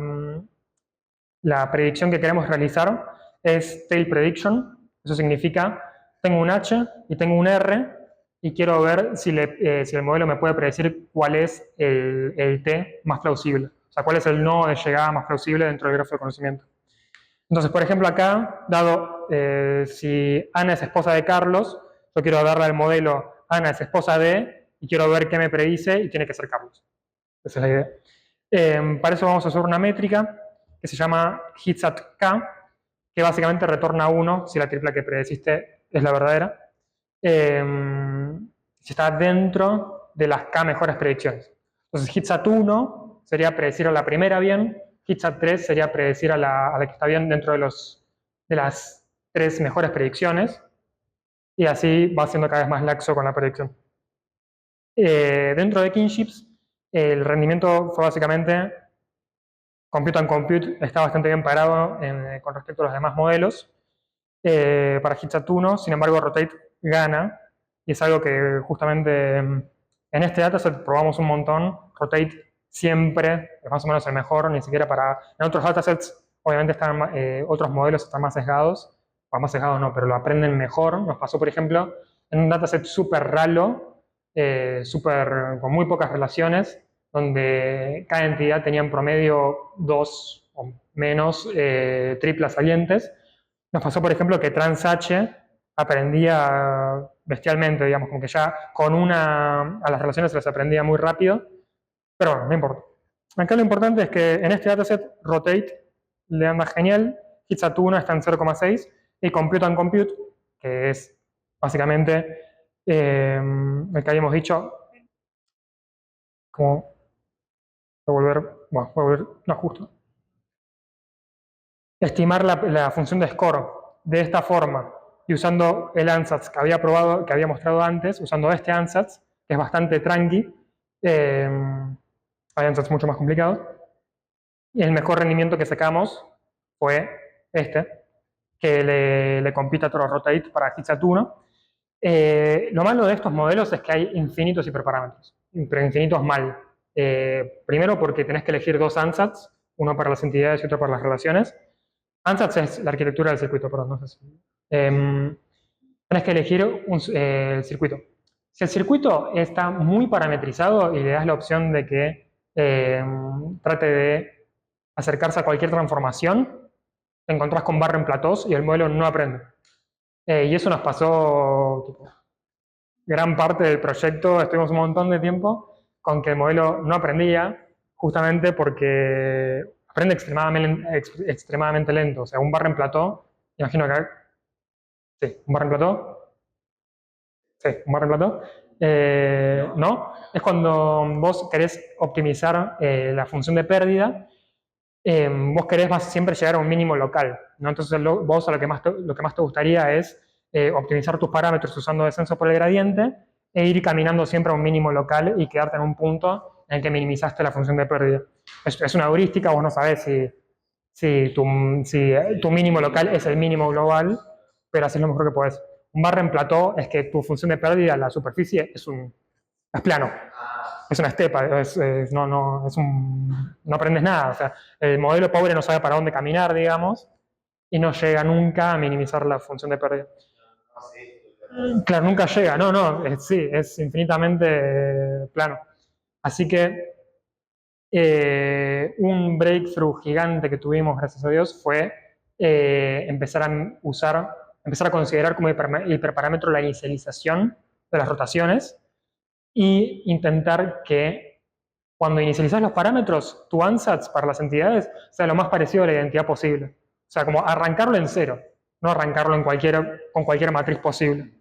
[SPEAKER 2] predicción que queremos realizar es tail prediction. Eso significa, tengo un H y tengo un R y quiero ver si el modelo me puede predecir cuál es el T más plausible. O sea, cuál es el nodo de llegada más plausible dentro del grafo de conocimiento. Entonces, por ejemplo, acá, dado si Ana es esposa de Carlos, yo quiero darle al modelo Ana es esposa de, y quiero ver qué me predice, y tiene que ser Carlos. Esa es la idea. Para eso vamos a usar una métrica que se llama hits at K, que básicamente retorna 1 si la tripla que predeciste es la verdadera. Si está dentro de las K mejores predicciones. Entonces, hits at 1 sería predecir a la primera bien, hits at 3 sería predecir a la que está bien dentro de las 3 mejores predicciones, y así va siendo cada vez más laxo con la predicción. Dentro de Kinships, el rendimiento fue básicamente compute and compute está bastante bien parado con respecto a los demás modelos. Para hits at 1, sin embargo, rotate gana, y es algo que justamente en este dataset probamos un montón. Rotate siempre es más o menos el mejor, ni siquiera en otros datasets, obviamente otros modelos están más sesgados, o más sesgados no, pero lo aprenden mejor. Nos pasó, por ejemplo, en un dataset súper ralo, con muy pocas relaciones, donde cada entidad tenía en promedio 2 o menos triplas salientes. Nos pasó, por ejemplo, que TransH aprendía bestialmente, digamos, como que ya a las relaciones se las aprendía muy rápido, pero bueno, no importa. Acá lo importante es que en este dataset rotate le anda genial, hits at 1 está en 0,6, y compute and compute, que es básicamente el que habíamos dicho, como no, justo. Estimar la función de score de esta forma y usando el ansatz que había mostrado antes, usando este ansatz, que es bastante tranqui, hay ansatz mucho más complicados, y el mejor rendimiento que sacamos fue este, que le compita a Toro Rotate para Hitsat 1. Lo malo de estos modelos es que hay infinitos hiperparámetros, pero infinitos mal. Primero porque tenés que elegir dos ansatz, uno para las entidades y otro para las relaciones. Ansatz es la arquitectura del circuito, perdón, no sé si. Tenés que elegir el circuito. Si el circuito está muy parametrizado y le das la opción de que trate de acercarse a cualquier transformación, te encontrás con barra en platós y el modelo no aprende. Y eso nos pasó tipo, gran parte del proyecto, estuvimos un montón de tiempo con que el modelo no aprendía, justamente porque aprende extremadamente lento. O sea, un barra en plató, imagino que... Sí, un barra en plató. Sí, un barra en plató. ¿No? Es cuando vos querés optimizar la función de pérdida, vos querés siempre llegar a un mínimo local, ¿no? Entonces vos lo que más te gustaría es optimizar tus parámetros usando descenso por el gradiente e ir caminando siempre a un mínimo local y quedarte en un punto en el que minimizaste la función de pérdida. Es una heurística, vos no sabés si tu mínimo local es el mínimo global, pero haces lo mejor que podés. Un barra en plató es que tu función de pérdida, la superficie, es plano. Es una estepa, no aprendes nada. O sea, el modelo pobre no sabe para dónde caminar, digamos, y no llega nunca a minimizar la función de pérdida. Claro, nunca llega, sí, es infinitamente plano. Así que un breakthrough gigante que tuvimos, gracias a Dios, fue empezar a considerar como hiperparámetro la inicialización de las rotaciones y intentar que cuando inicializas los parámetros, tu ansatz para las entidades sea lo más parecido a la identidad posible. O sea, como arrancarlo en cero, no arrancarlo con cualquier matriz posible.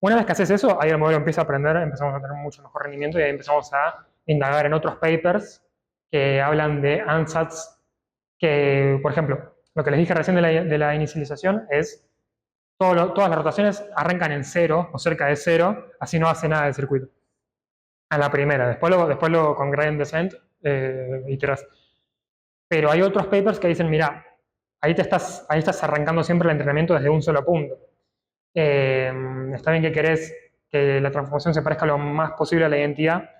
[SPEAKER 2] Una vez que haces eso, ahí el modelo empieza a aprender, empezamos a tener mucho mejor rendimiento y ahí empezamos a indagar en otros papers que hablan de ansatz que, por ejemplo, lo que les dije recién de la inicialización es todas las rotaciones arrancan en cero o cerca de cero, así no hace nada del circuito. A la primera, después con gradient descent iteras. Pero hay otros papers que dicen, mira, ahí estás arrancando siempre el entrenamiento desde un solo punto. Está bien que querés que la transformación se parezca lo más posible a la identidad,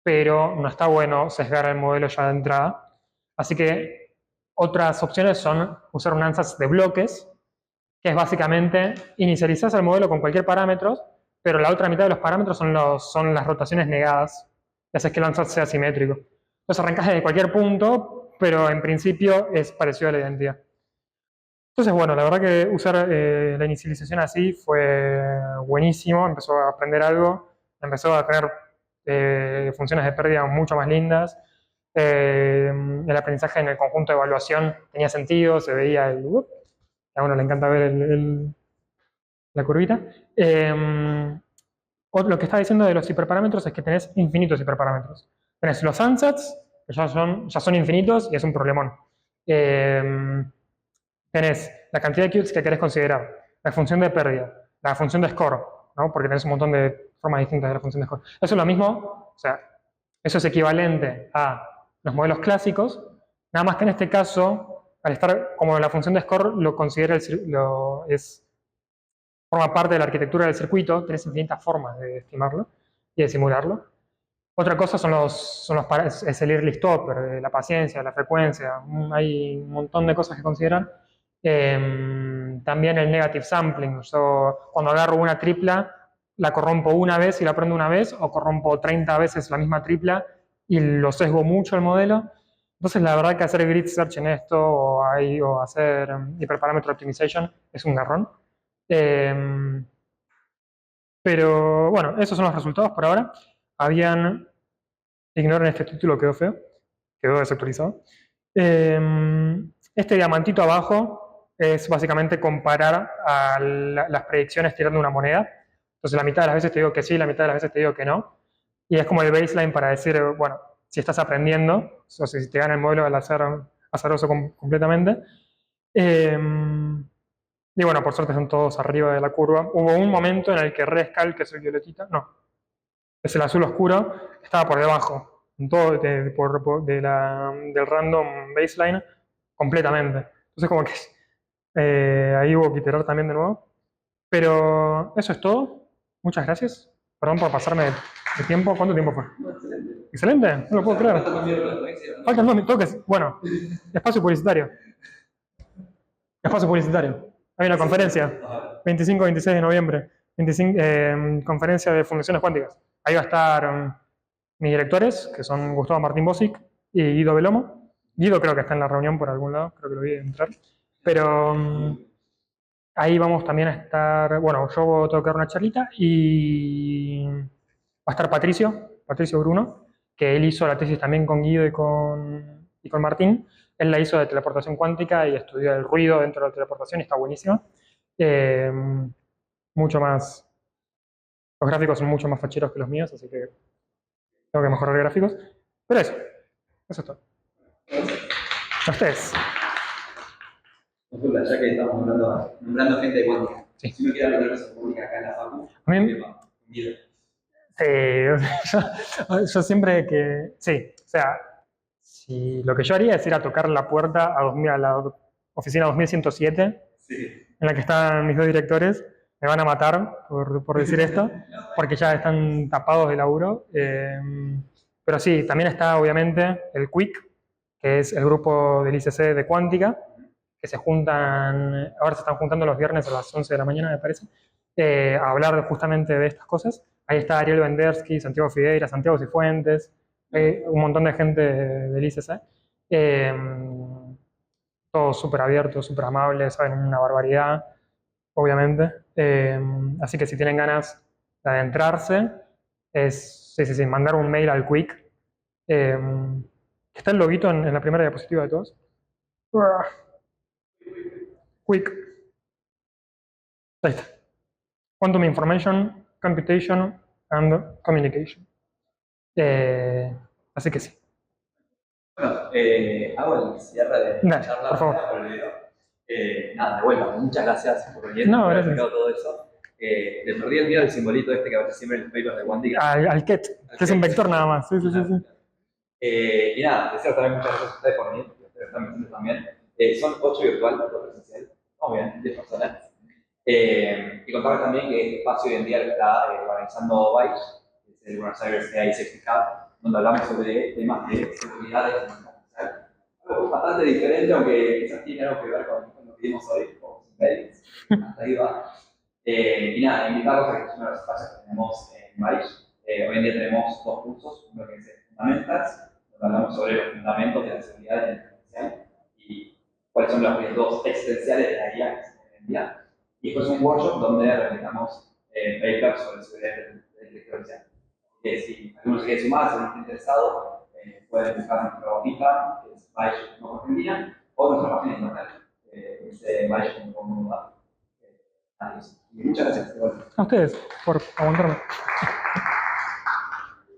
[SPEAKER 2] pero no está bueno sesgar el modelo ya de entrada. Así que otras opciones son usar un ansatz de bloques, que es básicamente inicializar el modelo con cualquier parámetro, pero la otra mitad de los parámetros son las rotaciones negadas, y haces que el ansatz sea simétrico. Entonces arrancas desde cualquier punto, pero en principio es parecido a la identidad. Entonces, bueno, la verdad que usar la inicialización así fue buenísimo, empezó a aprender algo, empezó a tener funciones de pérdida mucho más lindas, el aprendizaje en el conjunto de evaluación tenía sentido, se veía a uno le encanta ver la curvita. Lo que está diciendo de los hiperparámetros es que tenés infinitos hiperparámetros. Tenés los ansatz, que ya son infinitos y es un problemón. Tenés la cantidad de qubits que querés considerar, la función de pérdida, la función de score, ¿no? Porque tenés un montón de formas distintas de la función de score. Eso es lo mismo, o sea, eso es equivalente a los modelos clásicos, nada más que en este caso, al estar como la función de score lo considera forma parte de la arquitectura del circuito, tenés infinitas formas de estimarlo y de simularlo. Otra cosa es el early stopper, la paciencia, la frecuencia, hay un montón de cosas que considerar. También el negative sampling, yo cuando agarro una tripla, la corrompo una vez y la prendo una vez, o corrompo 30 veces la misma tripla y lo sesgo mucho el modelo. Entonces la verdad que hacer grid search en esto o hacer hiperparameter optimization es un garrón. Pero bueno, esos son los resultados por ahora. Ignoren este título, quedó feo, quedó desactualizado. Este diamantito abajo es básicamente comparar a las predicciones tirando una moneda. Entonces la mitad de las veces te digo que sí, la mitad de las veces te digo que no. Y es como el baseline para decir, bueno, si estás aprendiendo, o sea, si te gana el modelo al hacer azaroso completamente. Y bueno, por suerte son todos arriba de la curva. Hubo un momento en el que Rescal, que es el violetita, no, es el azul oscuro, estaba por debajo, en todo del random baseline, completamente. Entonces como que Ahí hubo que iterar también de nuevo. Pero eso es todo. Muchas gracias. Perdón por pasarme de tiempo. ¿Cuánto tiempo fue? Excelente, no lo puedo creer. Faltan 2 toques. Bueno, espacio publicitario. Espacio publicitario. Hay una conferencia, 25-26 de noviembre, 25, conferencia de funciones cuánticas. Ahí va a estar mis directores, que son Gustavo Martín Bosic y Guido Belomo. Guido creo que está en la reunión por algún lado, creo que lo vi entrar. Pero ahí vamos también a estar, bueno, yo tengo que dar una charlita y va a estar Patricio Bruno, que él hizo la tesis también con Guido y con Martín. Él la hizo de teleportación cuántica y estudió el ruido dentro de la teleportación y está buenísimo. Mucho más, los gráficos son mucho más facheros que los míos, así que tengo que mejorar gráficos. Pero eso es todo. A ustedes.
[SPEAKER 1] Ya que estamos nombrando gente de cuántica.
[SPEAKER 2] Sí.
[SPEAKER 1] Si uno quiere aprender cosas de cuántica acá en la facu,
[SPEAKER 2] A mí, yo siempre que, sí, o sea, si lo que yo haría es ir a tocar la puerta a la oficina 2107,
[SPEAKER 1] sí.
[SPEAKER 2] en la que están mis 2 directores, me van a matar por decir esto, porque ya están tapados de laburo. Pero sí, también está obviamente el QUIC, que es el grupo del ICC de cuántica, que se juntan, ahora se están juntando los viernes a las 11 de la mañana, me parece, a hablar justamente de estas cosas. Ahí está Ariel Vendersky, Santiago Figueira, Santiago Cifuentes, un montón de gente del ICC. Todos súper abiertos, súper amables, saben una barbaridad, obviamente. Así que si tienen ganas de adentrarse, sí, mandar un mail al Quick. Está el loguito en la primera diapositiva de todos. Quick. Ahí está. Quantum Information, Computation and Communication. Así que sí.
[SPEAKER 1] Bueno, hago el cierre de la charla.
[SPEAKER 2] Por favor.
[SPEAKER 1] Nada, de vuelta, muchas gracias por venir.
[SPEAKER 2] No,
[SPEAKER 1] por haber
[SPEAKER 2] gracias.
[SPEAKER 1] explicado todo eso. Le perdí el miedo al simbolito este que aparece siempre en los papers de cuántica.
[SPEAKER 2] Al KET, que es un vector nada más. Sí.
[SPEAKER 1] Y nada, desear también muchas gracias a ustedes por venir, que ustedes están presentes también. Son 8 virtual, 4 presencial. Vamos bien, 10 personas. Y contarles también que este espacio hoy en día lo está organizando BAIS, que es el Buenos Aires AI Safety Hub, donde hablamos sobre temas de seguridad y comunicación. Algo bastante diferente, aunque quizás tiene algo que ver con lo que vimos hoy, con Bailings. Hasta ahí va. Y nada, invitarlos a que es uno de los espacios que tenemos en BAIS. Hoy en día tenemos 2 cursos, uno que es Fundamentals, donde hablamos sobre los fundamentos de la seguridad y la inteligencia y cuáles son los riesgos existenciales de la IA que se tienen hoy en día. Y después un workshop donde realizamos papers sobre seguridad de inteligencia artificial. Si alguno se quiere sumar, si no está interesado, pueden buscar nuestro GitHub, que es Baix.Argentina, o nuestra página de internet, que es baix.com. Y muchas gracias.
[SPEAKER 2] A ustedes por aguantarme.